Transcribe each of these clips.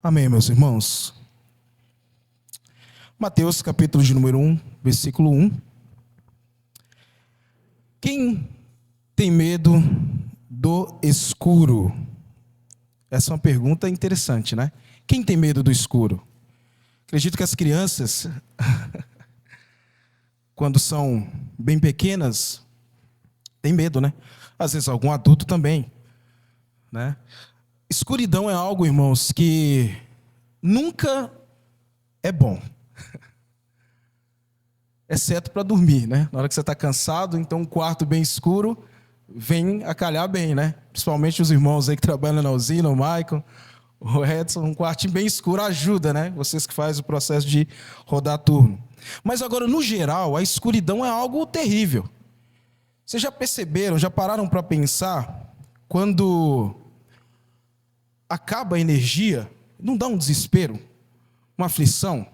Amém, meus irmãos. Mateus, capítulo de número 1, versículo 1. Quem tem medo do escuro? Essa é uma pergunta interessante, né? Quem tem medo do escuro? Acredito que as crianças, quando são bem pequenas, têm medo, né? Às vezes algum adulto também, né? Escuridão é algo, irmãos, que nunca é bom. Exceto para dormir, né? Na hora que você está cansado, então um quarto bem escuro vem a calhar bem, né? Principalmente os irmãos aí que trabalham na usina, o Michael, o Edson, um quartinho bem escuro ajuda, né? Vocês que fazem o processo de rodar turno. Mas agora, no geral, a escuridão é algo terrível. Vocês já perceberam, já pararam para pensar, quando acaba a energia, não dá um desespero, uma aflição?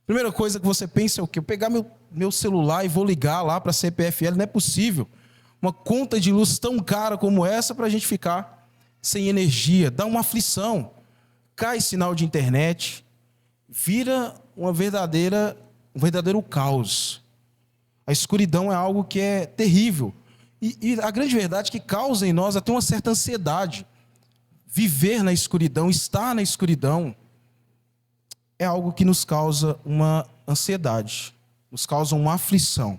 Primeira coisa que você pensa é o quê? Eu pegar meu celular e vou ligar lá para a CPFL, não é possível. Uma conta de luz tão cara como essa para a gente ficar sem energia, dá uma aflição. Cai sinal de internet, vira um verdadeiro caos. A escuridão é algo que é terrível. E a grande verdade é que causa em nós até uma certa ansiedade. Viver na escuridão, estar na escuridão, é algo que nos causa uma ansiedade, nos causa uma aflição.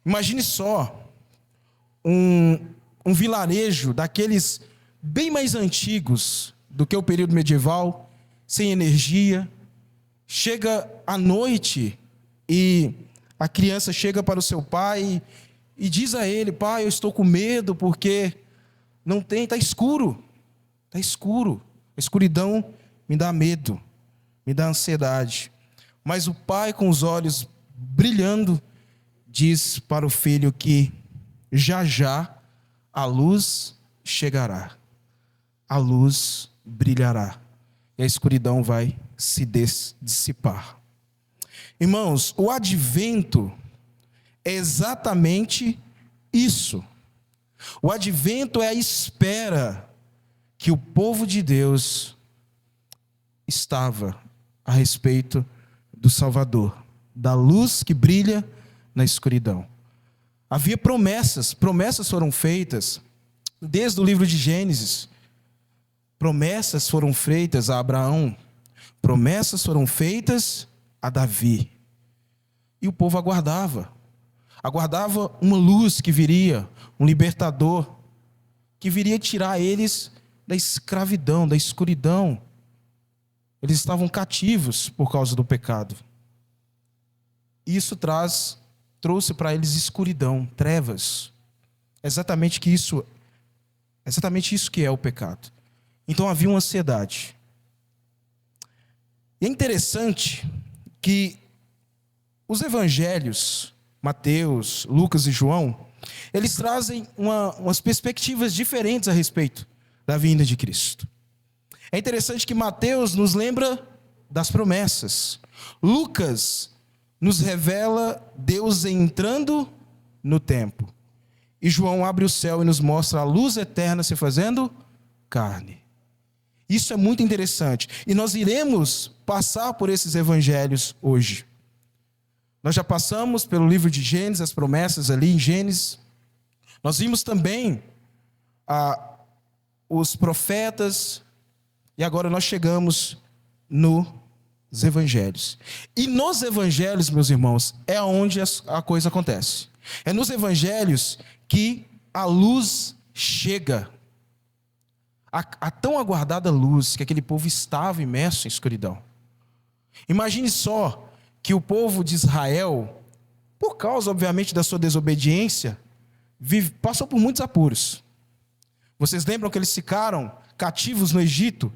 Imagine só um vilarejo daqueles bem mais antigos do que o período medieval, sem energia. Chega à noite e a criança chega para o seu pai e diz a ele: pai, eu estou com medo porque não tem, está escuro. Está escuro. A escuridão me dá medo, me dá ansiedade. Mas o pai, com os olhos brilhando, diz para o filho que já já a luz chegará, a luz brilhará e a escuridão vai se dissipar. Irmãos, o advento é exatamente isso. O advento é a espera que o povo de Deus estava a respeito do Salvador, da luz que brilha na escuridão. Havia promessas foram feitas desde o livro de Gênesis. Promessas foram feitas a Abraão, promessas foram feitas a Davi. E o povo aguardava uma luz que viria, um libertador, que viria tirar eles da escravidão, da escuridão. Eles estavam cativos por causa do pecado. Isso trouxe para eles escuridão, trevas. Exatamente isso que é o pecado. Então havia uma ansiedade. E é interessante que os evangelhos, Mateus, Lucas e João, eles trazem umas perspectivas diferentes a respeito da vinda de Cristo. É interessante que Mateus nos lembra das promessas. Lucas nos revela Deus entrando no tempo. E João abre o céu e nos mostra a luz eterna se fazendo carne. Isso é muito interessante. E nós iremos passar por esses evangelhos hoje. Nós já passamos pelo livro de Gênesis, as promessas ali em Gênesis. Nós vimos também os profetas. E agora nós chegamos nos evangelhos. E nos evangelhos, meus irmãos, é onde a coisa acontece. É nos evangelhos que a luz chega. A tão aguardada luz que aquele povo estava imerso em escuridão. Imagine só que o povo de Israel, por causa, obviamente, da sua desobediência, passou por muitos apuros. Vocês lembram que eles ficaram cativos no Egito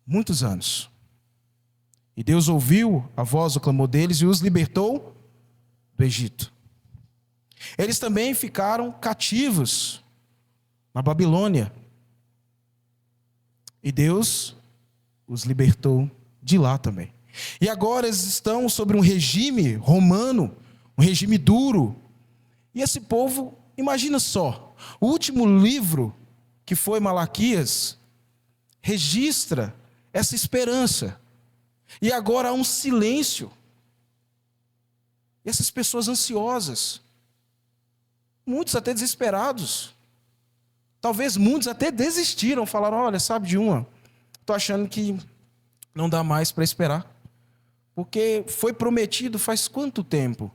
muitos anos. E Deus ouviu a voz, o clamor deles e os libertou do Egito. Eles também ficaram cativos na Babilônia. E Deus os libertou de lá também. E agora eles estão sobre um regime romano, um regime duro. E esse povo, imagina só, o último livro, que foi Malaquias, registra essa esperança. E agora há um silêncio. E essas pessoas ansiosas, muitos até desesperados, talvez muitos até desistiram, falaram: olha, sabe de uma, estou achando que não dá mais para esperar, porque foi prometido faz quanto tempo?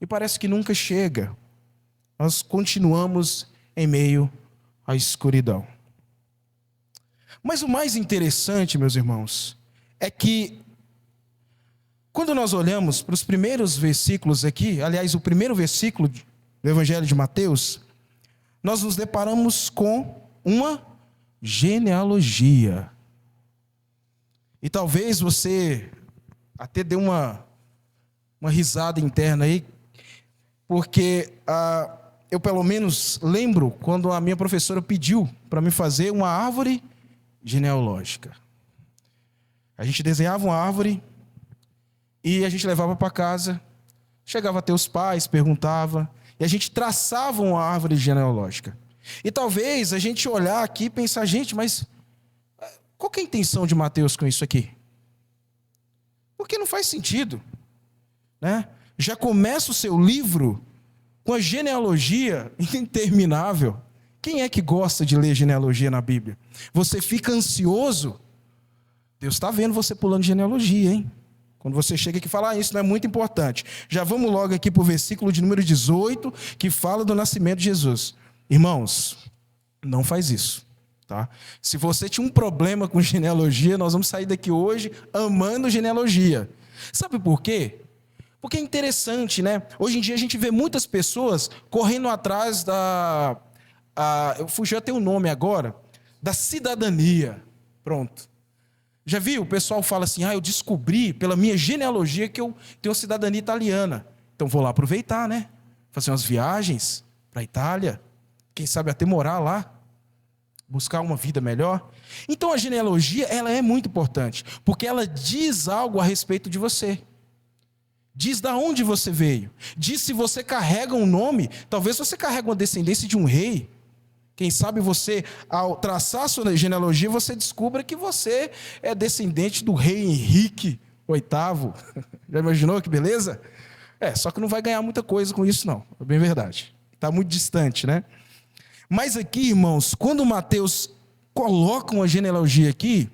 E parece que nunca chega. Nós continuamos em meio à escuridão. Mas o mais interessante, meus irmãos, é que quando nós olhamos para os primeiros versículos aqui, aliás, o primeiro versículo do Evangelho de Mateus, nós nos deparamos com uma genealogia. E talvez você até dê uma risada interna aí, porque eu pelo menos lembro quando a minha professora pediu para me fazer uma árvore genealógica. A gente desenhava uma árvore e a gente levava para casa, chegava até os pais, perguntava, e a gente traçava uma árvore genealógica. E talvez a gente olhar aqui e pensar: gente, mas qual que é a intenção de Mateus com isso aqui? Porque não faz sentido, né? Já começa o seu livro com a genealogia interminável. Quem é que gosta de ler genealogia na Bíblia? Você fica ansioso? Deus está vendo você pulando genealogia, hein? Quando você chega aqui e fala: isso não é muito importante. Já vamos logo aqui para o versículo de número 18, que fala do nascimento de Jesus. Irmãos, não faz isso, tá? Se você tinha um problema com genealogia, nós vamos sair daqui hoje amando genealogia. Sabe por quê? Porque é interessante, né? Hoje em dia a gente vê muitas pessoas correndo atrás eu fugi até o nome agora, da cidadania. Pronto. Já viu? O pessoal fala assim: eu descobri pela minha genealogia que eu tenho cidadania italiana. Então vou lá aproveitar, né? Fazer umas viagens para a Itália. Quem sabe até morar lá. Buscar uma vida melhor. Então a genealogia, ela é muito importante, porque ela diz algo a respeito de você. Diz de onde você veio. Diz se você carrega um nome. Talvez você carregue uma descendência de um rei. Quem sabe você, ao traçar a sua genealogia, você descubra que você é descendente do rei Henrique VIII. Já imaginou que beleza? Só que não vai ganhar muita coisa com isso, não. É bem verdade. Está muito distante, né? Mas aqui, irmãos, quando Mateus coloca uma genealogia aqui,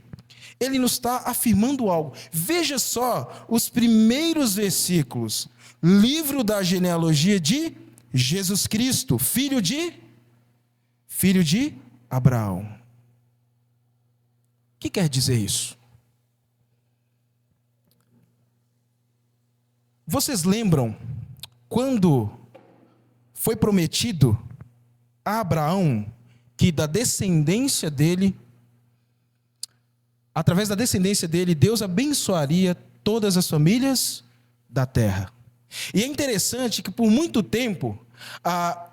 ele nos está afirmando algo. Veja só os primeiros versículos. Livro da genealogia de Jesus Cristo, filho de Abraão. O que quer dizer isso? Vocês lembram quando foi prometido a Abraão que da descendência dele, através da descendência dele, Deus abençoaria todas as famílias da terra? E é interessante que por muito tempo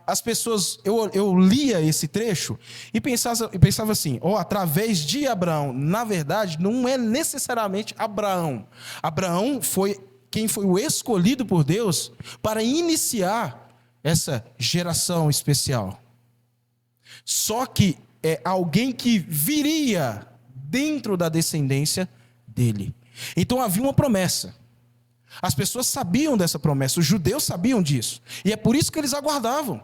as pessoas, eu lia esse trecho e pensava assim: através de Abraão. Na verdade, não é necessariamente Abraão. Abraão foi quem foi o escolhido por Deus para iniciar essa geração especial. Só que é alguém que viria dentro da descendência dele. Então havia uma promessa. As pessoas sabiam dessa promessa, os judeus sabiam disso. E é por isso que eles aguardavam.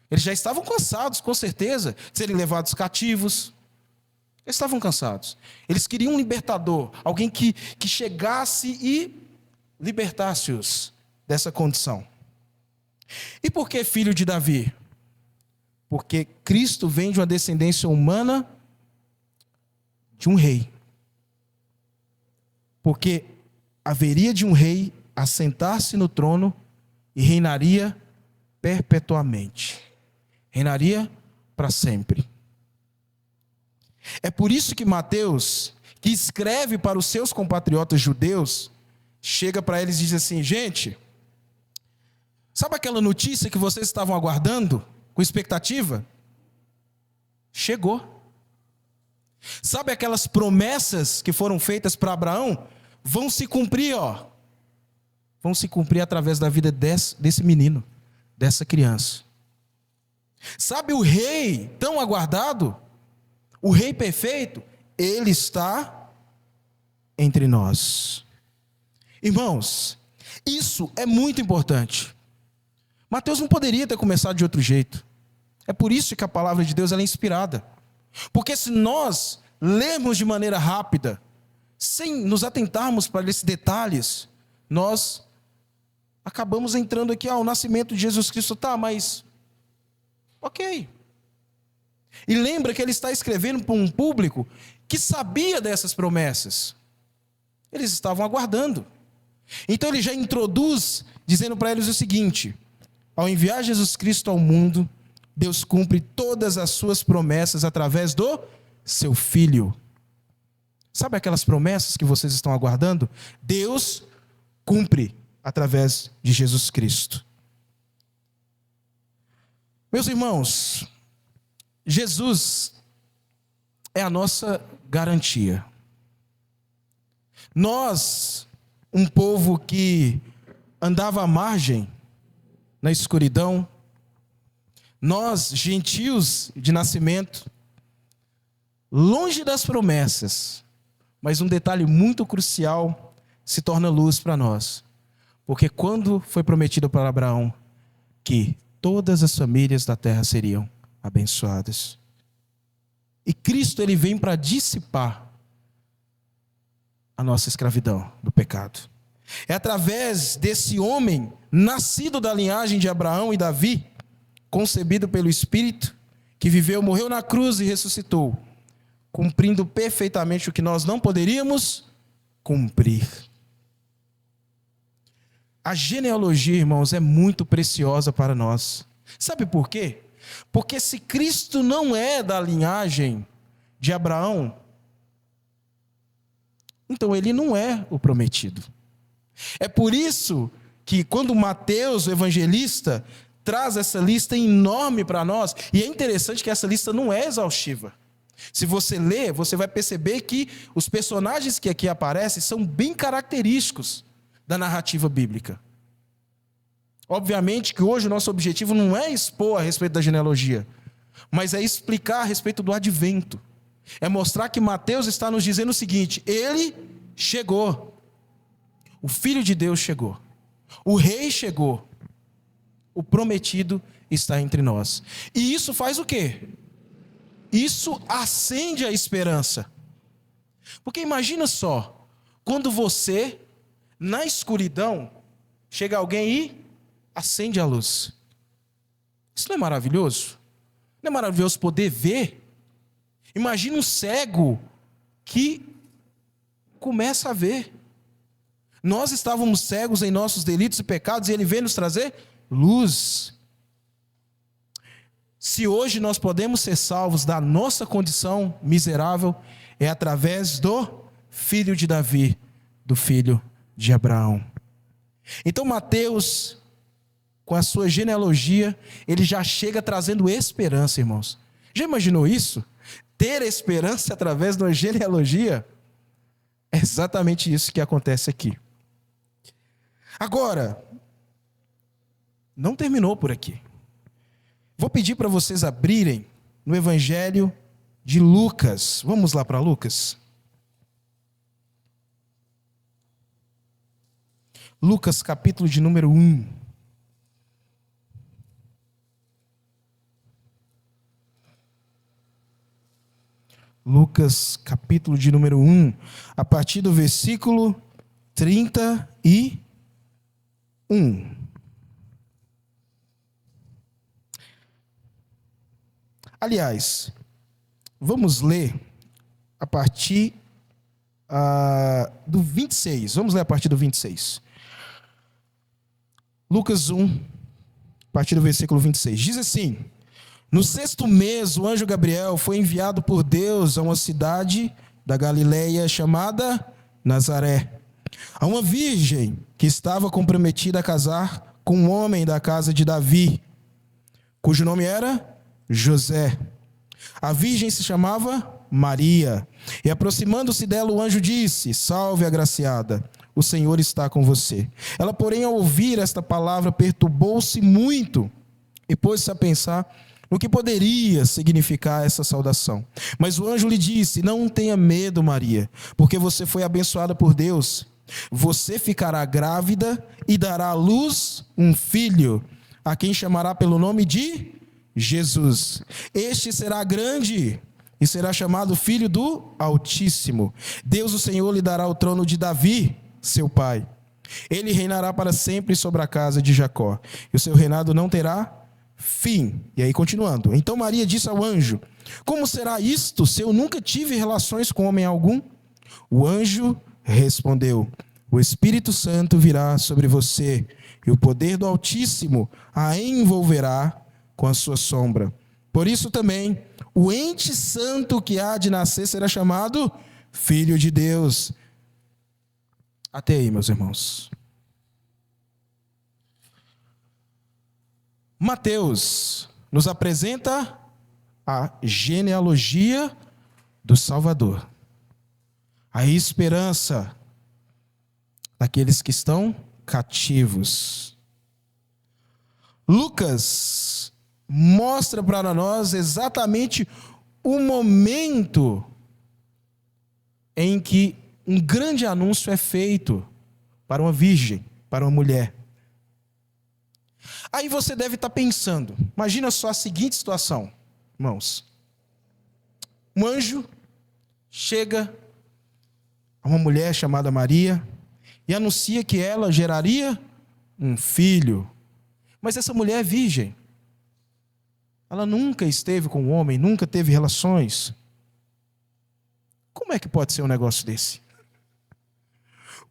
Eles já estavam cansados, com certeza, de serem levados cativos. Eles estavam cansados. Eles queriam um libertador, alguém que chegasse e libertasse-os dessa condição. E por que filho de Davi? Porque Cristo vem de uma descendência humana de um rei. Porque haveria de um rei assentar-se no trono e reinaria perpetuamente. Reinaria para sempre. É por isso que Mateus, que escreve para os seus compatriotas judeus, chega para eles e diz assim: gente, sabe aquela notícia que vocês estavam aguardando com expectativa? Chegou. Sabe aquelas promessas que foram feitas para Abraão? Vão se cumprir, Vão se cumprir através da vida desse menino, dessa criança. Sabe o rei tão aguardado? O rei perfeito? Ele está entre nós. Irmãos, isso é muito importante. Mateus não poderia ter começado de outro jeito. É por isso que a palavra de Deus ela é inspirada. Porque se nós lermos de maneira rápida, sem nos atentarmos para esses detalhes, nós acabamos entrando aqui, o nascimento de Jesus Cristo, mas ok. E lembra que ele está escrevendo para um público que sabia dessas promessas. Eles estavam aguardando. Então ele já introduz, dizendo para eles o seguinte: ao enviar Jesus Cristo ao mundo, Deus cumpre todas as suas promessas através do seu Filho. Sabe aquelas promessas que vocês estão aguardando? Deus cumpre através de Jesus Cristo. Meus irmãos, Jesus é a nossa garantia. Nós, um povo que andava à margem, na escuridão, nós, gentios de nascimento, longe das promessas, mas um detalhe muito crucial se torna luz para nós. Porque quando foi prometido para Abraão que todas as famílias da terra seriam abençoadas. E Cristo ele vem para dissipar a nossa escravidão do pecado. É através desse homem, nascido da linhagem de Abraão e Davi, concebido pelo Espírito, que viveu, morreu na cruz e ressuscitou, cumprindo perfeitamente o que nós não poderíamos cumprir. A genealogia, irmãos, é muito preciosa para nós. Sabe por quê? Porque se Cristo não é da linhagem de Abraão, então ele não é o prometido. É por isso que quando Mateus, o evangelista, traz essa lista enorme para nós, e é interessante que essa lista não é exaustiva. Se você ler, você vai perceber que os personagens que aqui aparecem são bem característicos da narrativa bíblica. Obviamente que hoje o nosso objetivo não é expor a respeito da genealogia, mas é explicar a respeito do advento. É mostrar que Mateus está nos dizendo o seguinte: ele chegou. O Filho de Deus chegou. O Rei chegou. O prometido está entre nós. E isso faz o quê? Isso acende a esperança. Porque imagina só, quando você, na escuridão, chega alguém e acende a luz. Isso não é maravilhoso? Não é maravilhoso poder ver? Imagina um cego que começa a ver. Nós estávamos cegos em nossos delitos e pecados e ele veio nos trazer luz. Se hoje nós podemos ser salvos da nossa condição miserável, é através do filho de Davi, do filho de Abraão. Então Mateus, com a sua genealogia, ele já chega trazendo esperança, irmãos. Já imaginou isso? Ter esperança através de uma genealogia? É exatamente isso que acontece aqui. Agora, não terminou por aqui. Vou pedir para vocês abrirem no Evangelho de Lucas. Vamos lá para Lucas? Lucas, capítulo de número 1. Lucas, capítulo de número 1, a partir do versículo 31. Aliás, vamos ler a partir do 26. Vamos ler a partir do 26. Lucas 1, a partir do versículo 26. Diz assim: no 6º mês, o anjo Gabriel foi enviado por Deus a uma cidade da Galileia chamada Nazaré, a uma virgem que estava comprometida a casar com um homem da casa de Davi, cujo nome era José. A virgem se chamava Maria. E aproximando-se dela, o anjo disse: salve, agraciada, o Senhor está com você. Ela, porém, ao ouvir esta palavra, perturbou-se muito e pôs-se a pensar no que poderia significar essa saudação. Mas o anjo lhe disse: não tenha medo, Maria, porque você foi abençoada por Deus. Você ficará grávida e dará à luz um filho, a quem chamará pelo nome de Jesus. Este será grande e será chamado Filho do Altíssimo. Deus, o Senhor, lhe dará o trono de Davi, seu pai. Ele reinará para sempre sobre a casa de Jacó, e o seu reinado não terá fim. E aí, continuando. Então Maria disse ao anjo: como será isto, se eu nunca tive relações com homem algum? O anjo respondeu: o Espírito Santo virá sobre você, e o poder do Altíssimo a envolverá com a sua sombra. Por isso também, o ente santo que há de nascer será chamado Filho de Deus. Até aí, meus irmãos. Mateus nos apresenta a genealogia do Salvador, a esperança daqueles que estão cativos. Lucas mostra para nós exatamente o momento em que um grande anúncio é feito para uma virgem, para uma mulher. Aí você deve estar pensando, imagina só a seguinte situação, irmãos. Um anjo chega a uma mulher chamada Maria e anuncia que ela geraria um filho. Mas essa mulher é virgem. Ela nunca esteve com um homem, nunca teve relações. Como é que pode ser um negócio desse?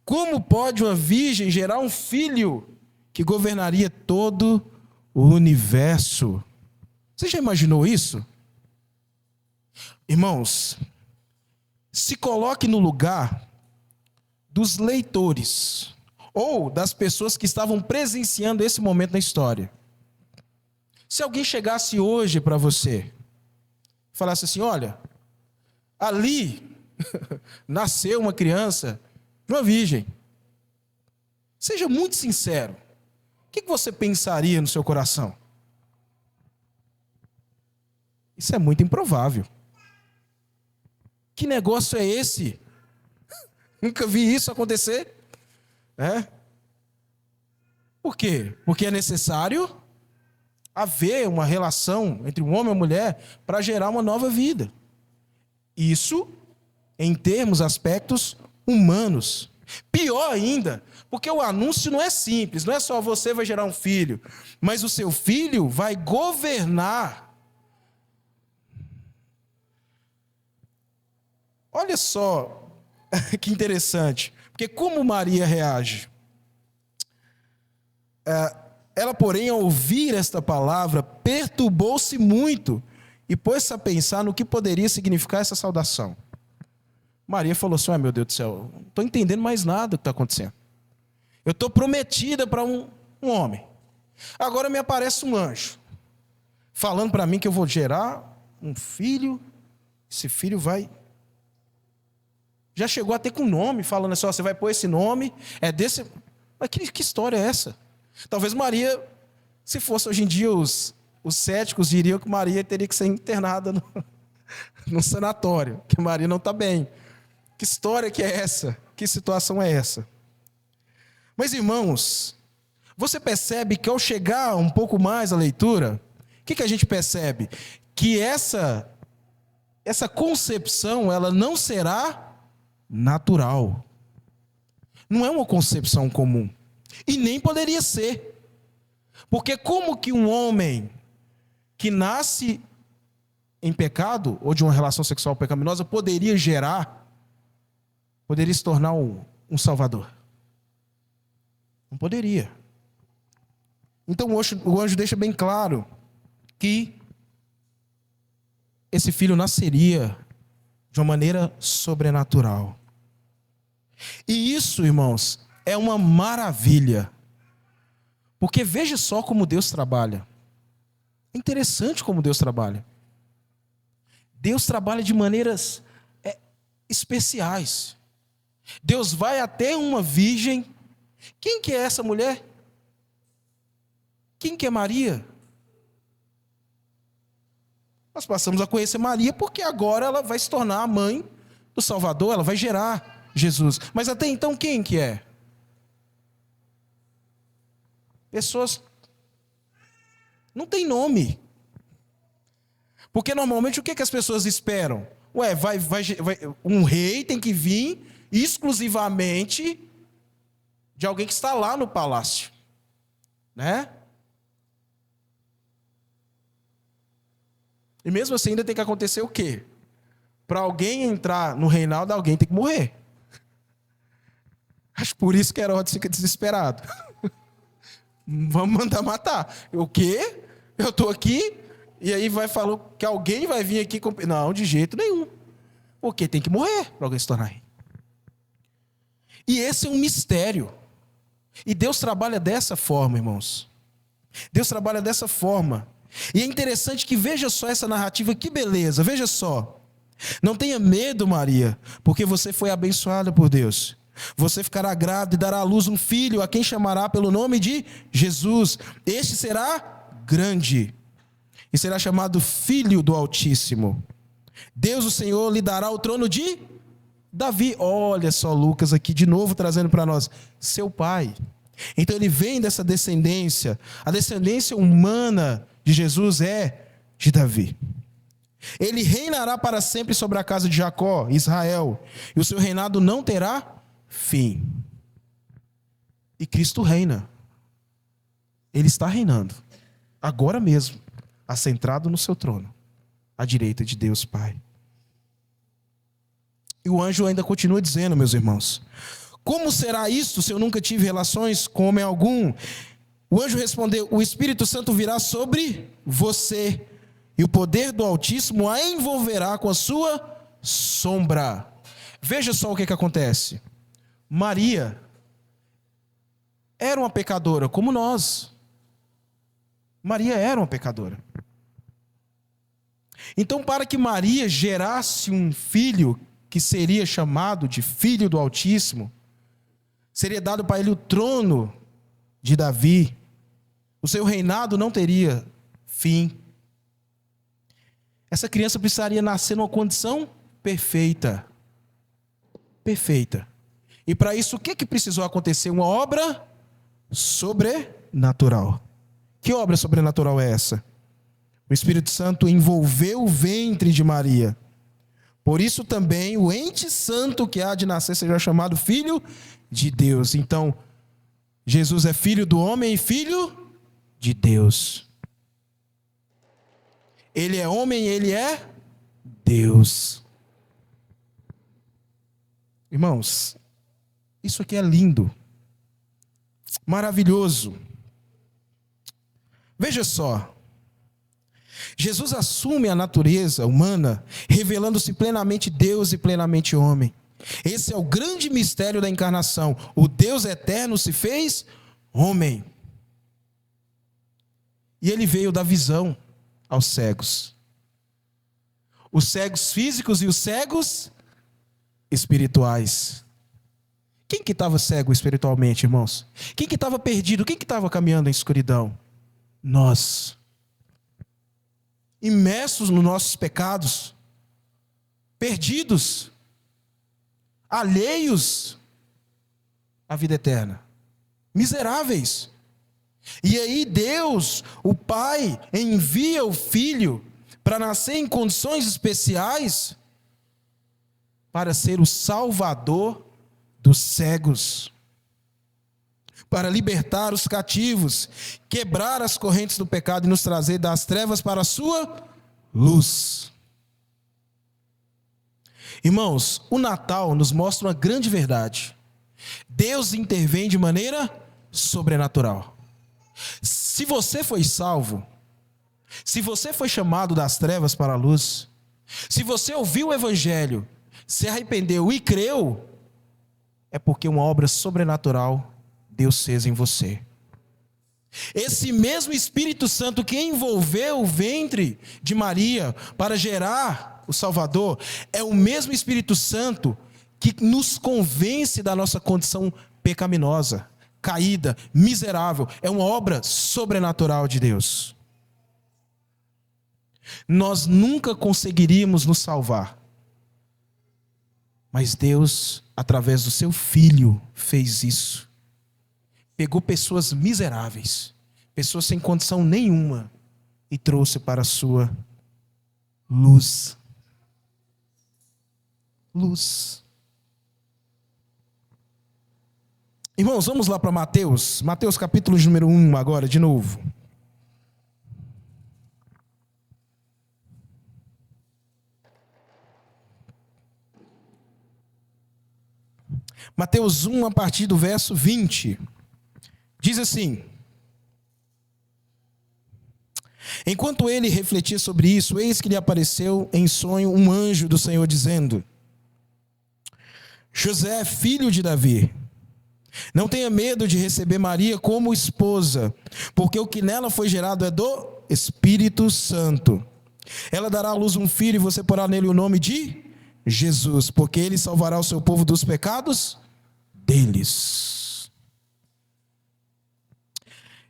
Como pode uma virgem gerar um filho que governaria todo o universo? Você já imaginou isso? Irmãos, se coloque no lugar dos leitores ou das pessoas que estavam presenciando esse momento na história. Se alguém chegasse hoje para você e falasse assim: olha, ali nasceu uma criança de uma virgem. Seja muito sincero. O que você pensaria no seu coração? Isso é muito improvável. Que negócio é esse? Nunca vi isso acontecer. Por quê? Porque é necessário haver uma relação entre um homem e uma mulher para gerar uma nova vida. Isso em termos, aspectos humanos. Pior ainda, porque o anúncio não é simples, não é só você vai gerar um filho, mas o seu filho vai governar. Olha só que interessante, porque como Maria reage? Ela, porém, ao ouvir esta palavra, perturbou-se muito e pôs-se a pensar no que poderia significar essa saudação. Maria falou assim: meu Deus do céu, não estou entendendo mais nada do que está acontecendo. Eu estou prometida para um homem. Agora me aparece um anjo, falando para mim que eu vou gerar um filho. Esse filho vai... Já chegou até com nome, falando assim: você vai pôr esse nome, é desse... Mas que história é essa? Talvez Maria, se fosse hoje em dia, os céticos diriam que Maria teria que ser internada no sanatório, que Maria não está bem. Que história que é essa? Que situação é essa? Mas, irmãos, você percebe que ao chegar um pouco mais à leitura, o que a gente percebe? Que essa concepção, ela não será natural. Não é uma concepção comum. E nem poderia ser. Porque como que um homem que nasce em pecado, ou de uma relação sexual pecaminosa, poderia se tornar um salvador? Não poderia. Então o anjo deixa bem claro que esse filho nasceria de uma maneira sobrenatural. E isso, irmãos, é uma maravilha. Porque veja só como Deus trabalha. É interessante como Deus trabalha. Deus trabalha de maneiras especiais. Deus vai até uma virgem. Quem que é essa mulher? Quem que é Maria? Nós passamos a conhecer Maria porque agora ela vai se tornar a mãe do Salvador, ela vai gerar Jesus. Mas até então quem que é? Pessoas não tem nome. Porque normalmente o que as pessoas esperam? Um rei tem que vir exclusivamente de alguém que está lá no palácio, né? E mesmo assim ainda tem que acontecer o quê? Para alguém entrar no reinado, alguém tem que morrer. Acho por isso que Herodes fica desesperado. Vamos mandar matar. O quê? Eu estou aqui, e aí vai falar que alguém vai vir aqui... Não, de jeito nenhum. Porque tem que morrer para alguém se tornar rei. E esse é um mistério. E Deus trabalha dessa forma, irmãos. Deus trabalha dessa forma. E é interessante que veja só essa narrativa, que beleza, veja só. Não tenha medo, Maria, porque você foi abençoada por Deus. Você ficará grávida e dará à luz um filho, a quem chamará pelo nome de Jesus. Este será grande e será chamado Filho do Altíssimo. Deus, o Senhor, lhe dará o trono de Davi. Olha só Lucas aqui de novo trazendo para nós, seu pai. Então ele vem dessa descendência. A descendência humana de Jesus é de Davi. Ele reinará para sempre sobre a casa de Jacó, Israel, e o seu reinado não terá fim. E Cristo reina. Ele está reinando, agora mesmo, assentado no seu trono, à direita de Deus Pai. E o anjo ainda continua dizendo, meus irmãos, como será isto se eu nunca tive relações com homem algum? O anjo respondeu, o Espírito Santo virá sobre você, e o poder do Altíssimo a envolverá com a sua sombra. Veja só o que acontece. Maria era uma pecadora, como nós. Maria era uma pecadora. Então, para que Maria gerasse um filho, que seria chamado de Filho do Altíssimo, seria dado para ele o trono de Davi, o seu reinado não teria fim. Essa criança precisaria nascer numa condição perfeita. Perfeita. E para isso, o que precisou acontecer? Uma obra sobrenatural. Que obra sobrenatural é essa? O Espírito Santo envolveu o ventre de Maria. Por isso também o ente santo que há de nascer será chamado Filho de Deus. Então, Jesus é filho do homem e filho de Deus. Ele é homem e ele é Deus. Irmãos, isso aqui é lindo, maravilhoso. Veja só, Jesus assume a natureza humana, revelando-se plenamente Deus e plenamente homem. Esse é o grande mistério da encarnação. O Deus eterno se fez homem. E ele veio dar visão aos cegos. Os cegos físicos e os cegos espirituais. Quem que estava cego espiritualmente, irmãos? Quem que estava perdido? Quem que estava caminhando em escuridão? Nós. Imersos nos nossos pecados. Perdidos. Alheios à vida eterna. Miseráveis. E aí Deus, o Pai, envia o Filho para nascer em condições especiais para ser o Salvador dos cegos, para libertar os cativos, quebrar as correntes do pecado e nos trazer das trevas para a sua luz. Irmãos, o Natal nos mostra uma grande verdade. Deus intervém de maneira sobrenatural. Se você foi salvo, se você foi chamado das trevas para a luz, se você ouviu o Evangelho, se arrependeu e creu, é porque uma obra sobrenatural Deus fez em você. Esse mesmo Espírito Santo que envolveu o ventre de Maria para gerar o Salvador, é o mesmo Espírito Santo que nos convence da nossa condição pecaminosa, caída, miserável. É uma obra sobrenatural de Deus. nós nunca conseguiríamos nos salvar. Mas Deus, através do seu Filho, fez isso. Pegou pessoas miseráveis, pessoas sem condição nenhuma, e trouxe para a sua luz. Luz. Irmãos, vamos lá para Mateus. Mateus capítulo número 1 agora, de novo. Mateus 1, a partir do verso 20. Diz assim: enquanto ele refletia sobre isso, eis que lhe apareceu em sonho um anjo do Senhor, dizendo: José, filho de Davi, não tenha medo de receber Maria como esposa, porque o que nela foi gerado é do Espírito Santo. Ela dará à luz um filho e você porá nele o nome de Jesus, porque ele salvará o seu povo dos pecados deles.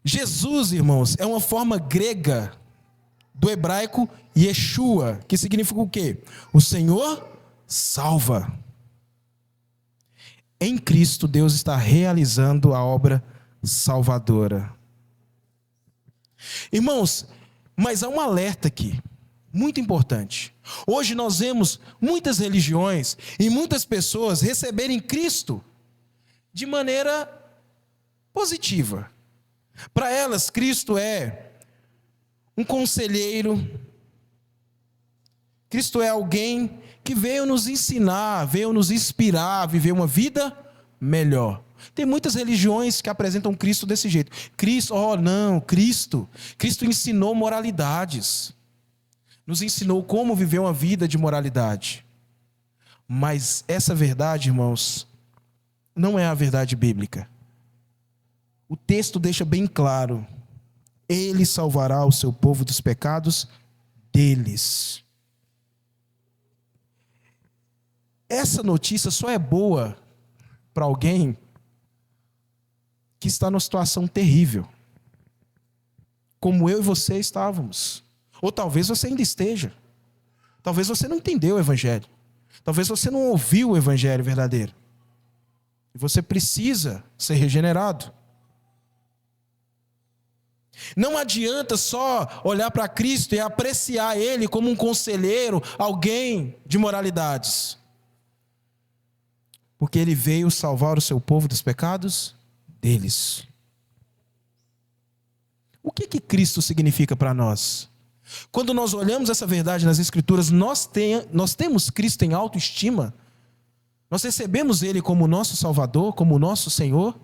Jesus, irmãos, é uma forma grega do hebraico Yeshua, que significa o quê? O Senhor salva. Em Cristo, Deus está realizando a obra salvadora. Irmãos, mas há um alerta aqui, muito importante. Hoje nós vemos muitas religiões e muitas pessoas receberem Cristo de maneira positiva. Para elas, Cristo é um conselheiro, Cristo é alguém que veio nos ensinar, veio nos inspirar a viver uma vida melhor. Tem muitas religiões que apresentam Cristo desse jeito. Cristo ensinou moralidades. Nos ensinou como viver uma vida de moralidade. Mas essa verdade, irmãos, não é a verdade bíblica. O texto deixa bem claro: ele salvará o seu povo dos pecados deles. Essa notícia só é boa para alguém que está numa situação terrível, como eu e você estávamos. Ou talvez você ainda esteja. Talvez você não entendeu o Evangelho. Talvez você não ouviu o Evangelho verdadeiro. E você precisa ser regenerado. Não adianta só olhar para Cristo e apreciar Ele como um conselheiro, alguém de moralidades. Porque Ele veio salvar o seu povo dos pecados deles. O que Cristo significa para nós? Quando nós olhamos essa verdade nas Escrituras, nós temos Cristo em autoestima? Nós recebemos Ele como nosso Salvador, como nosso Senhor?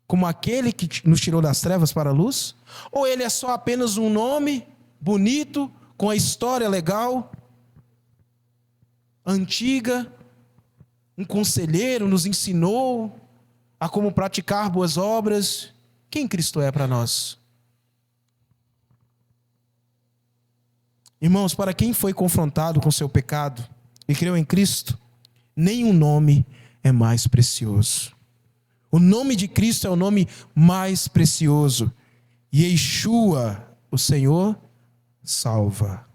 Como aquele que nos tirou das trevas para a luz? Ou Ele é só apenas um nome bonito, com a história legal, antiga, um conselheiro, nos ensinou a como praticar boas obras? Quem Cristo é para nós? Irmãos, para quem foi confrontado com seu pecado e creu em Cristo, nenhum nome é mais precioso. O nome de Cristo é o nome mais precioso. Yeshua, o Senhor, salva.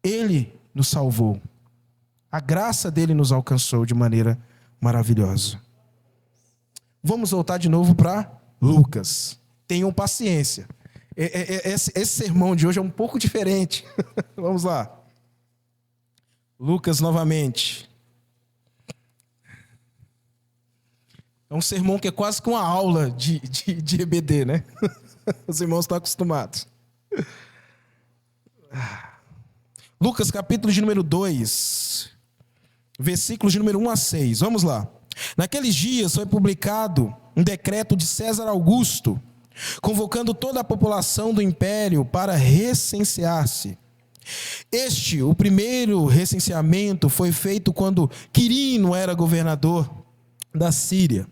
Ele nos salvou. A graça dele nos alcançou de maneira maravilhosa. Vamos voltar de novo para Lucas. Tenham paciência. Esse sermão de hoje é um pouco diferente. Vamos lá. Lucas novamente. É um sermão que é quase que uma aula de EBD, né? Os irmãos estão acostumados. Lucas capítulo de número 2, versículos de número 1 a 6. Vamos lá. Naqueles dias foi publicado um decreto de César Augusto, convocando toda a população do império para recensear-se. O primeiro recenseamento foi feito quando Quirino era governador da Síria.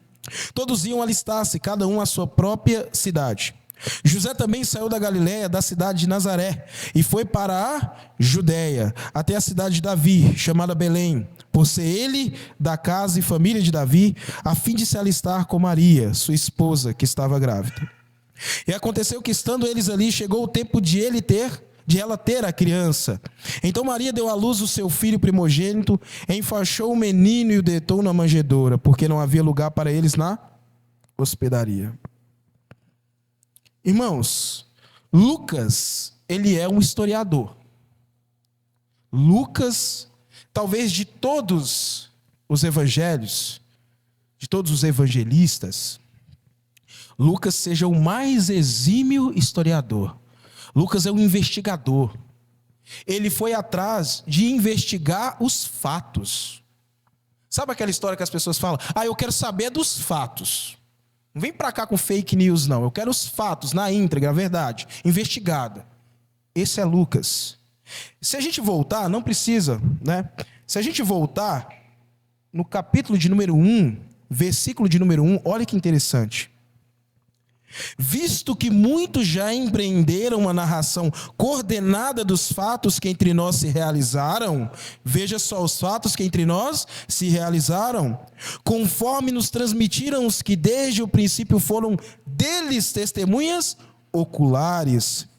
Todos iam alistar-se, cada um à sua própria cidade. José também saiu da Galiléia, da cidade de Nazaré, e foi para a Judéia, até a cidade de Davi, chamada Belém, por ser ele da casa e família de Davi, a fim de se alistar com Maria, sua esposa, que estava grávida. E aconteceu que, estando eles ali, chegou o tempo de de ela ter a criança. Então Maria deu à luz o seu filho primogênito, enfaixou o menino e o deitou na manjedoura, porque não havia lugar para eles na hospedaria. Irmãos, Lucas, ele é um historiador. Lucas, talvez de todos os evangelhos, de todos os evangelistas, Lucas seja o mais exímio historiador. Lucas é um investigador. Ele foi atrás de investigar os fatos. Sabe aquela história que as pessoas falam? Eu quero saber dos fatos. Não vem para cá com fake news, não. Eu quero os fatos, na íntegra, a verdade, investigada. Esse é Lucas. Se a gente voltar, não precisa, né? Se a gente voltar no capítulo de número 1, versículo de número 1, olha que interessante. Visto que muitos já empreenderam uma narração coordenada dos fatos que entre nós se realizaram, veja só os fatos que entre nós se realizaram, conforme nos transmitiram os que desde o princípio foram deles testemunhas oculares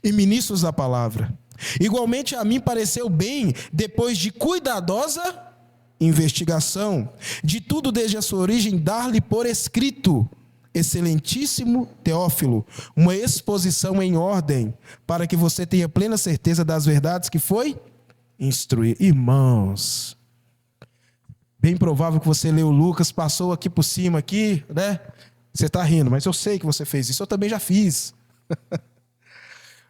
e ministros da palavra. Igualmente a mim pareceu bem, depois de cuidadosa investigação de tudo desde a sua origem, dar-lhe por escrito, excelentíssimo Teófilo, uma exposição em ordem, para que você tenha plena certeza das verdades que foi instruir. Irmãos, bem provável que você leu Lucas, passou aqui por cima, aqui, né? Você está rindo, mas eu sei que você fez isso, eu também já fiz.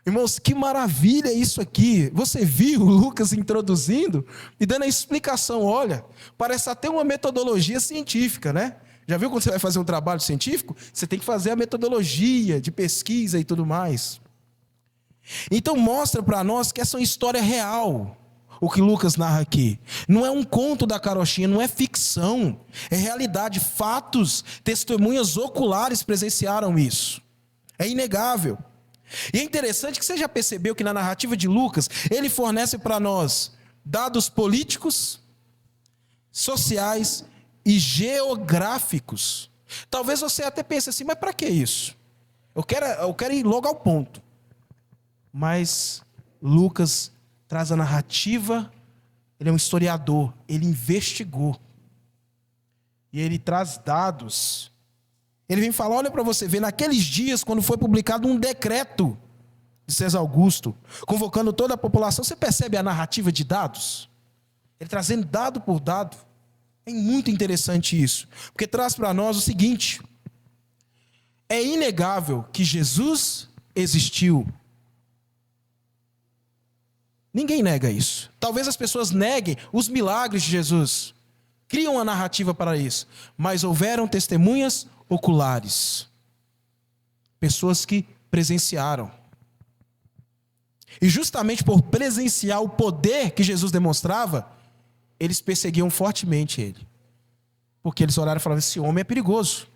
Irmãos, que maravilha isso aqui. Você viu Lucas introduzindo e dando a explicação. Olha, parece até uma metodologia científica, né? Já viu quando você vai fazer um trabalho científico? Você tem que fazer a metodologia de pesquisa e tudo mais. Então mostra para nós que essa é uma história real, o que Lucas narra aqui. Não é um conto da carochinha, não é ficção. É realidade, fatos, testemunhas oculares presenciaram isso. É inegável. E é interessante que você já percebeu que na narrativa de Lucas, ele fornece para nós dados políticos, sociais e geográficos. Talvez você até pense assim, mas para que isso? Eu quero ir logo ao ponto. Mas Lucas traz a narrativa, ele é um historiador, ele investigou. E ele traz dados. Ele vem falar, olha para você ver, naqueles dias, quando foi publicado um decreto de César Augusto, convocando toda a população, você percebe a narrativa de dados? Ele trazendo dado por dado. É muito interessante isso, porque traz para nós o seguinte: é inegável que Jesus existiu. Ninguém nega isso. Talvez as pessoas neguem os milagres de Jesus, criam uma narrativa para isso, mas houveram testemunhas oculares, pessoas que presenciaram. E justamente por presenciar o poder que Jesus demonstrava, eles perseguiam fortemente ele. Porque eles oraram e falavam, esse homem é perigoso.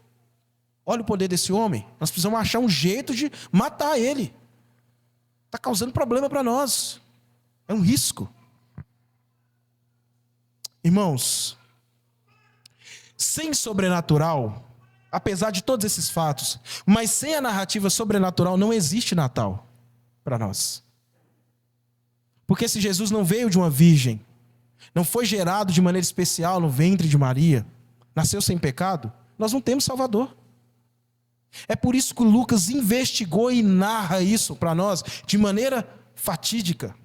Olha o poder desse homem. Nós precisamos achar um jeito de matar ele. Está causando problema para nós. É um risco. Irmãos, sem sobrenatural, apesar de todos esses fatos, mas sem a narrativa sobrenatural, não existe Natal para nós. Porque se Jesus não veio de uma virgem, não foi gerado de maneira especial no ventre de Maria, nasceu sem pecado, nós não temos Salvador. É por isso que Lucas investigou e narra isso para nós de maneira fatídica.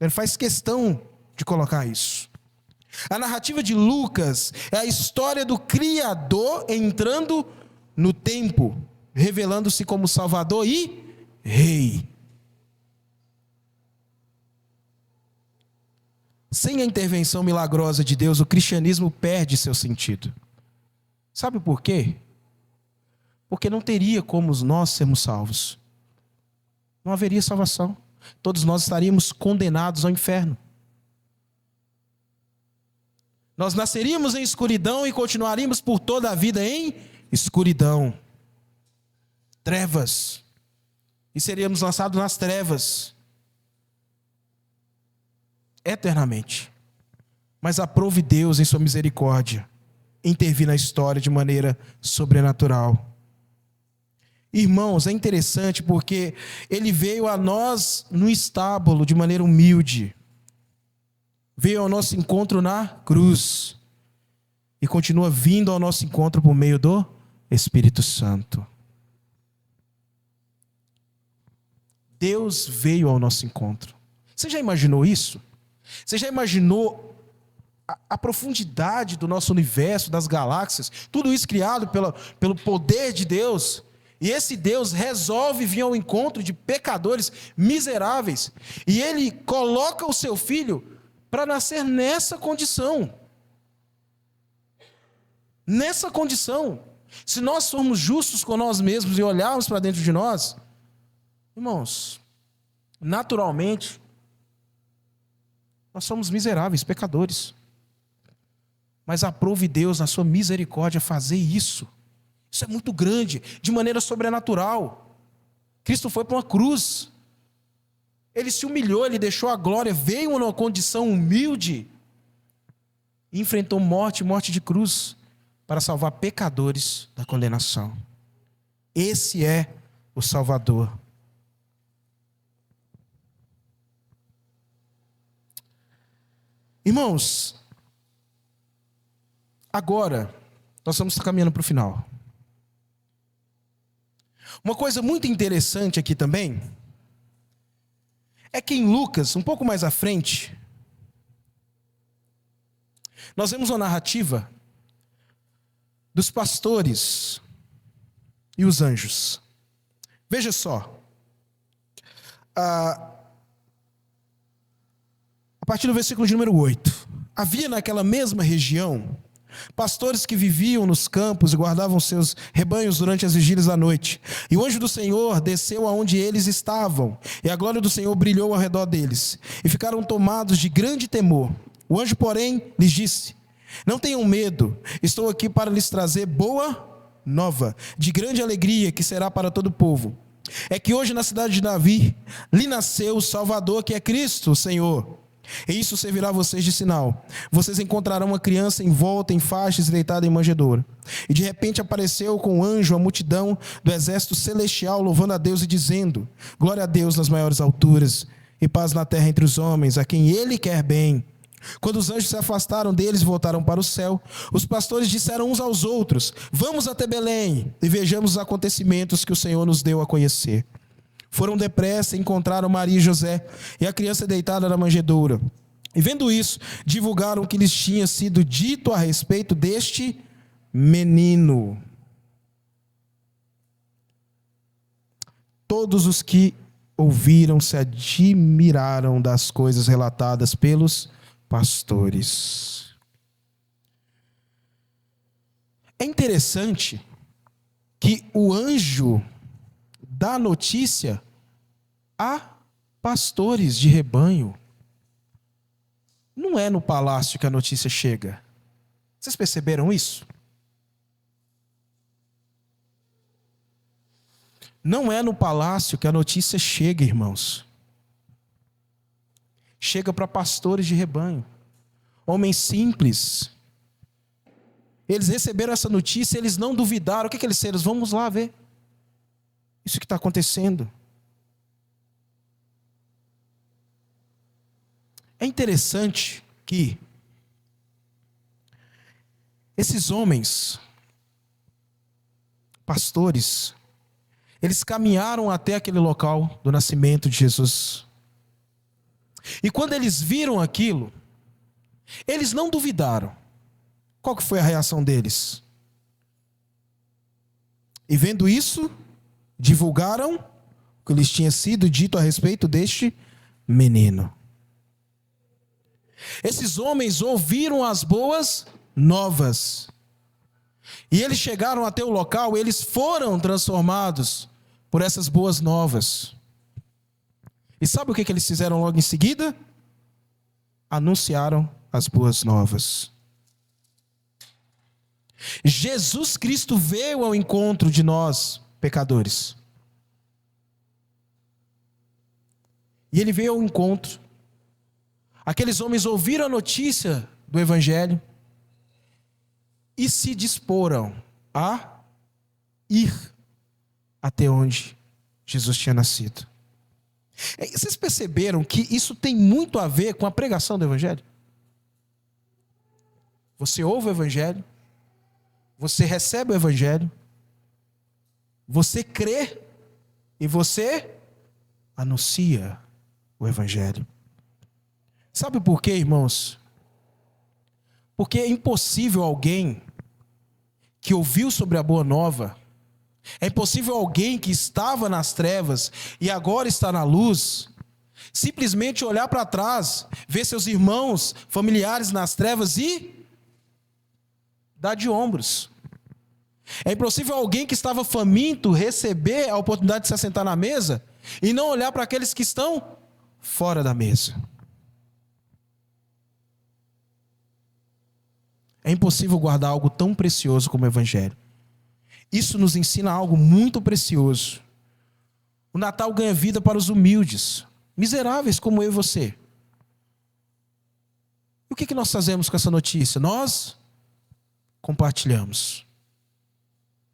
Ele faz questão de colocar isso. A narrativa de Lucas é a história do Criador entrando no tempo, revelando-se como Salvador e Rei. Sem a intervenção milagrosa de Deus, o cristianismo perde seu sentido. Sabe por quê? Porque não teria como nós sermos salvos. Não haveria salvação. Todos nós estaríamos condenados ao inferno. Nós nasceríamos em escuridão e continuaríamos por toda a vida em escuridão. Trevas. E seríamos lançados nas trevas. Eternamente. Mas aprove Deus em sua misericórdia intervir na história de maneira sobrenatural. Irmãos, é interessante porque ele veio a nós no estábulo de maneira humilde. Veio ao nosso encontro na cruz. E continua vindo ao nosso encontro por meio do Espírito Santo. Deus veio ao nosso encontro. Você já imaginou isso? Você já imaginou a profundidade do nosso universo, das galáxias? Tudo isso criado pelo poder de Deus. E esse Deus resolve vir ao encontro de pecadores miseráveis. E Ele coloca o seu Filho para nascer nessa condição. Nessa condição. Se nós formos justos com nós mesmos e olharmos para dentro de nós, irmãos, naturalmente, nós somos miseráveis, pecadores. Mas aprove Deus, na sua misericórdia, fazer isso. Isso é muito grande, de maneira sobrenatural. Cristo foi para uma cruz. Ele se humilhou, ele deixou a glória, veio numa condição humilde e enfrentou morte de cruz para salvar pecadores da condenação. Esse é o Salvador. Irmãos, agora nós estamos caminhando para o final. Uma coisa muito interessante aqui também é que em Lucas, um pouco mais à frente, nós vemos uma narrativa dos pastores e os anjos. Veja só, a partir do versículo de número 8. Havia naquela mesma região pastores que viviam nos campos e guardavam seus rebanhos durante as vigílias da noite. E o anjo do Senhor desceu aonde eles estavam, e a glória do Senhor brilhou ao redor deles, e ficaram tomados de grande temor. O anjo, porém, lhes disse: não tenham medo, estou aqui para lhes trazer boa nova, de grande alegria, que será para todo o povo. É que hoje na cidade de Davi lhe nasceu o Salvador, que é Cristo, o Senhor. E isso servirá a vocês de sinal. Vocês encontrarão uma criança envolta em faixas e deitada em manjedoura. E de repente apareceu com o anjo a multidão do exército celestial, louvando a Deus e dizendo: glória a Deus nas maiores alturas, e paz na terra entre os homens, a quem Ele quer bem. Quando os anjos se afastaram deles e voltaram para o céu, os pastores disseram uns aos outros: vamos até Belém e vejamos os acontecimentos que o Senhor nos deu a conhecer. Foram depressa e encontraram Maria e José e a criança deitada na manjedoura. E vendo isso, divulgaram o que lhes tinha sido dito a respeito deste menino. Todos os que ouviram se admiraram das coisas relatadas pelos pastores. É interessante que o anjo dá notícia a pastores de rebanho. Não é no palácio que a notícia chega. Vocês perceberam isso? Não é no palácio que a notícia chega, irmãos. Chega para pastores de rebanho, homens simples. Eles receberam essa notícia, eles não duvidaram. O que eles disseram? Vamos lá ver isso que está acontecendo. É interessante que esses homens, pastores, eles caminharam até aquele local do nascimento de Jesus. E quando eles viram aquilo, eles não duvidaram. Qual que foi a reação deles? E vendo isso, divulgaram o que lhes tinha sido dito a respeito deste menino. Esses homens ouviram as boas novas. E eles chegaram até o local, eles foram transformados por essas boas novas. E sabe o que eles fizeram logo em seguida? Anunciaram as boas novas. Jesus Cristo veio ao encontro de nós, pecadores. E Ele veio ao encontro. Aqueles homens ouviram a notícia do Evangelho e se disporam a ir até onde Jesus tinha nascido. Vocês perceberam que isso tem muito a ver com a pregação do Evangelho? Você ouve o Evangelho, você recebe o Evangelho, você crê e você anuncia o Evangelho. Sabe por quê, irmãos? Porque é impossível alguém que ouviu sobre a Boa Nova, é impossível alguém que estava nas trevas e agora está na luz, simplesmente olhar para trás, ver seus irmãos, familiares nas trevas e dar de ombros. É impossível alguém que estava faminto receber a oportunidade de se assentar na mesa e não olhar para aqueles que estão fora da mesa. É impossível guardar algo tão precioso como o Evangelho. Isso nos ensina algo muito precioso. O Natal ganha vida para os humildes, miseráveis como eu e você. E o que nós fazemos com essa notícia? Nós compartilhamos.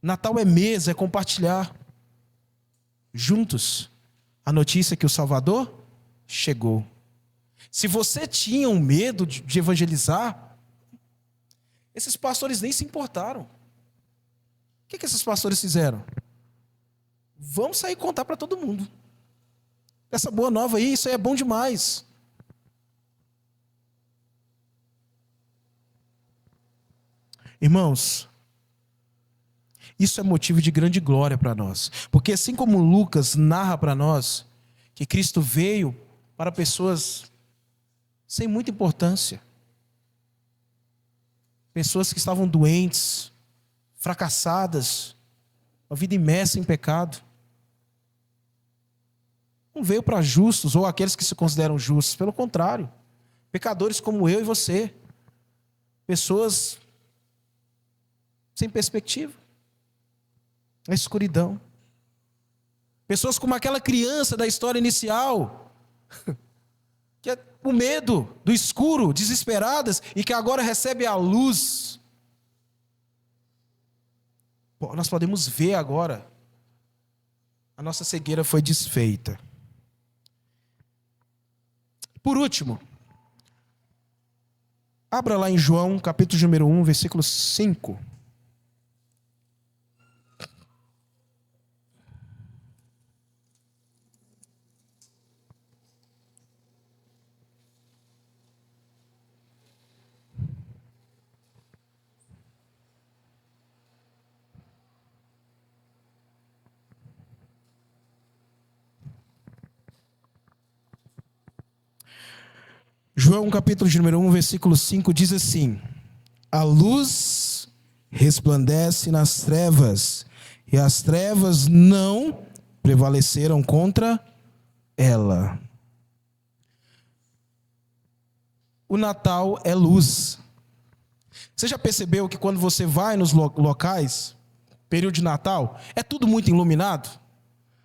Natal é mesa, é compartilhar juntos a notícia que o Salvador chegou. Se você tinha um medo de evangelizar, esses pastores nem se importaram. O que esses pastores fizeram? Vamos sair e contar para todo mundo. Essa boa nova aí, isso aí é bom demais. Irmãos, isso é motivo de grande glória para nós. Porque assim como Lucas narra para nós que Cristo veio para pessoas sem muita importância, pessoas que estavam doentes, fracassadas, uma vida imersa em pecado. Não veio para justos ou aqueles que se consideram justos, pelo contrário, pecadores como eu e você, pessoas sem perspectiva, na escuridão, pessoas como aquela criança da história inicial, que é o medo do escuro, desesperadas, e que agora recebe a luz. Nós podemos ver agora, a nossa cegueira foi desfeita. Por último, abra lá em João, capítulo número 1, versículo 5. João capítulo número 1, versículo 5 diz assim: a luz resplandece nas trevas, e as trevas não prevaleceram contra ela. O Natal é luz. Você já percebeu que quando você vai nos locais, período de Natal, é tudo muito iluminado?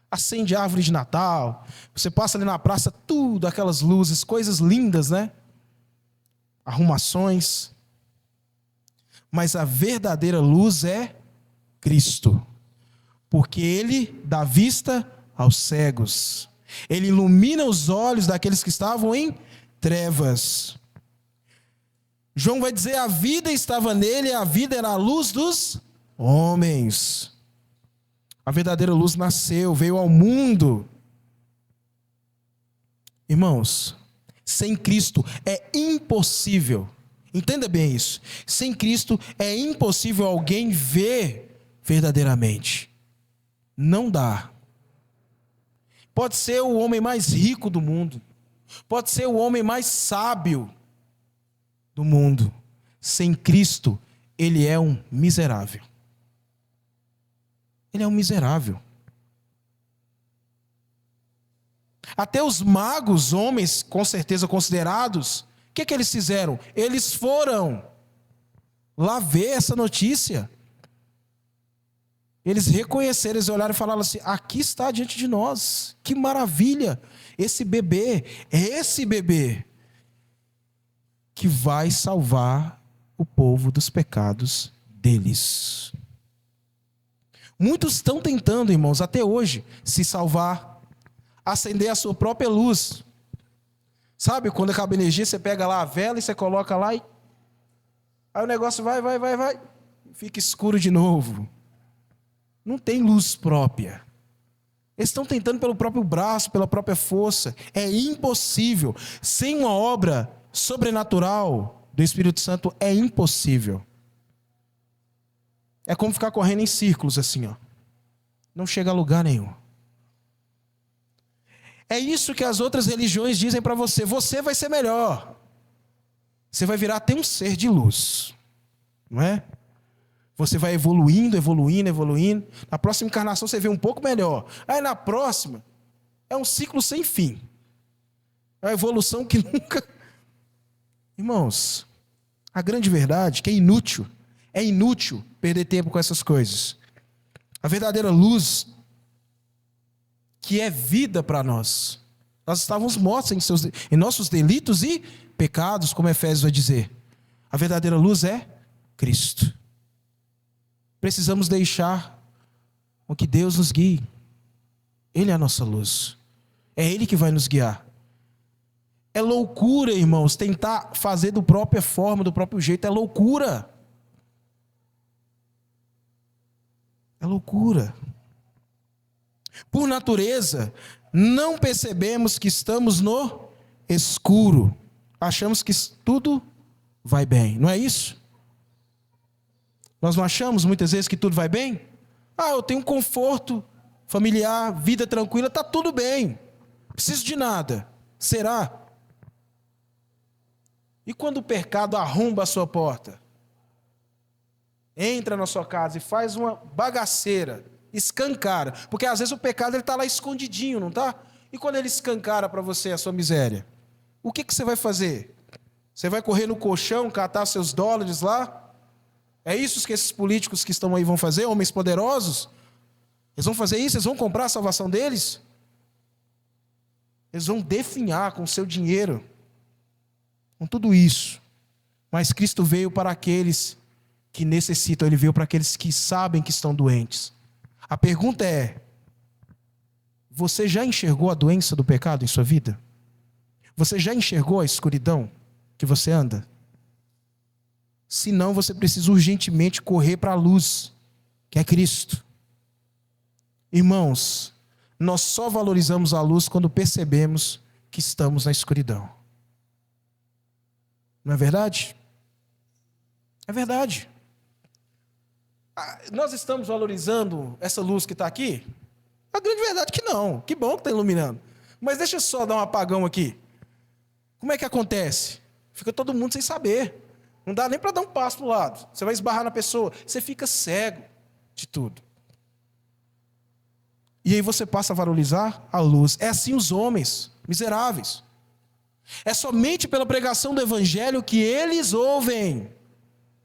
Acende árvore de Natal, você passa ali na praça, tudo, aquelas luzes, coisas lindas, né? Arrumações. Mas a verdadeira luz é Cristo, porque Ele dá vista aos cegos, Ele ilumina os olhos daqueles que estavam em trevas. João vai dizer, a vida estava nele, a vida era a luz dos homens. A verdadeira luz nasceu, veio ao mundo. Irmãos, sem Cristo é impossível, entenda bem isso, sem Cristo é impossível alguém ver verdadeiramente. Não dá. Pode ser o homem mais rico do mundo, pode ser o homem mais sábio do mundo, sem Cristo, ele é um miserável. Ele é um miserável. Até os magos, homens com certeza considerados, o que eles fizeram? Eles foram lá ver essa notícia. Eles reconheceram, eles olharam e falaram assim, aqui está diante de nós, que maravilha, esse bebê, é esse bebê que vai salvar o povo dos pecados deles. Muitos estão tentando, irmãos, até hoje, se salvar, acender a sua própria luz. Sabe, quando acaba a energia, você pega lá a vela e você coloca lá e... aí o negócio vai, fica escuro de novo. Não tem luz própria. Eles estão tentando pelo próprio braço, pela própria força. É impossível. Sem uma obra sobrenatural do Espírito Santo, é impossível. É como ficar correndo em círculos assim, ó. Não chega a lugar nenhum. É isso que as outras religiões dizem para você. Você vai ser melhor. Você vai virar até um ser de luz. Não é? Você vai evoluindo. Na próxima encarnação você vê um pouco melhor. Aí na próxima, é um ciclo sem fim. É uma evolução que nunca... Irmãos, a grande verdade é que é inútil perder tempo com essas coisas. A verdadeira luz, que é vida para nós. Nós estávamos mortos em nossos delitos e pecados, como Efésios vai dizer. A verdadeira luz é Cristo. Precisamos deixar com que Deus nos guie. Ele é a nossa luz. É Ele que vai nos guiar. É loucura, irmãos, tentar fazer da própria forma, do próprio jeito. É loucura. É loucura. Por natureza, não percebemos que estamos no escuro. Achamos que tudo vai bem. Não é isso? Nós não achamos muitas vezes que tudo vai bem? Eu tenho um conforto familiar, vida tranquila, está tudo bem. Não preciso de nada. Será? E quando o pecado arromba a sua porta? Entra na sua casa e faz uma bagaceira, escancara. Porque às vezes o pecado está lá escondidinho, não está? E quando ele escancara para você a sua miséria? O que você vai fazer? Você vai correr no colchão, catar seus dólares lá? É isso que esses políticos que estão aí vão fazer, homens poderosos? Eles vão fazer isso? Eles vão comprar a salvação deles? Eles vão definhar com o seu dinheiro, com tudo isso. Mas Cristo veio para aqueles que necessitam, Ele veio para aqueles que sabem que estão doentes. A pergunta é: você já enxergou a doença do pecado em sua vida? Você já enxergou a escuridão que você anda? Se não, você precisa urgentemente correr para a luz, que é Cristo. Irmãos, nós só valorizamos a luz quando percebemos que estamos na escuridão. Não é verdade? É verdade. Nós estamos valorizando essa luz que está aqui? A grande verdade é que não. Que bom que está iluminando. Mas deixa eu só dar um apagão aqui. Como é que acontece? Fica todo mundo sem saber. Não dá nem para dar um passo para o lado. Você vai esbarrar na pessoa. Você fica cego de tudo. E aí você passa a valorizar a luz. É assim os homens miseráveis. É somente pela pregação do evangelho que eles ouvem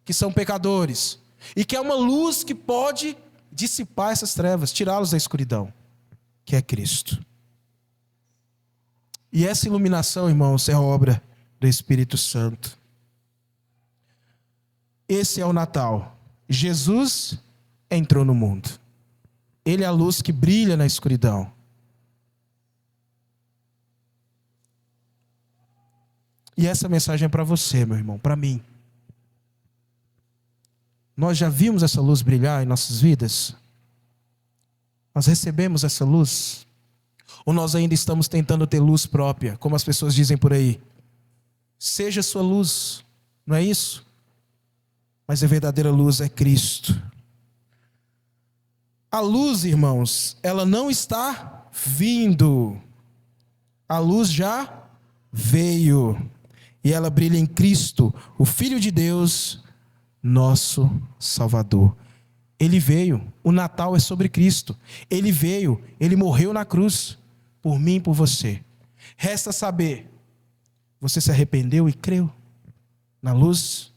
que são pecadores. E que é uma luz que pode dissipar essas trevas, tirá-los da escuridão, que é Cristo. E essa iluminação, irmãos, é obra do Espírito Santo. Esse é o Natal. Jesus entrou no mundo. Ele é a luz que brilha na escuridão. E essa mensagem é para você, meu irmão, para mim. Nós já vimos essa luz brilhar em nossas vidas? Nós recebemos essa luz? Ou nós ainda estamos tentando ter luz própria, como as pessoas dizem por aí? Seja sua luz, não é isso? Mas a verdadeira luz é Cristo. A luz, irmãos, ela não está vindo. A luz já veio. E ela brilha em Cristo, o Filho de Deus, nosso Salvador. Ele veio. O Natal é sobre Cristo. Ele veio. Ele morreu na cruz. Por mim e por você. Resta saber. Você se arrependeu e creu na luz?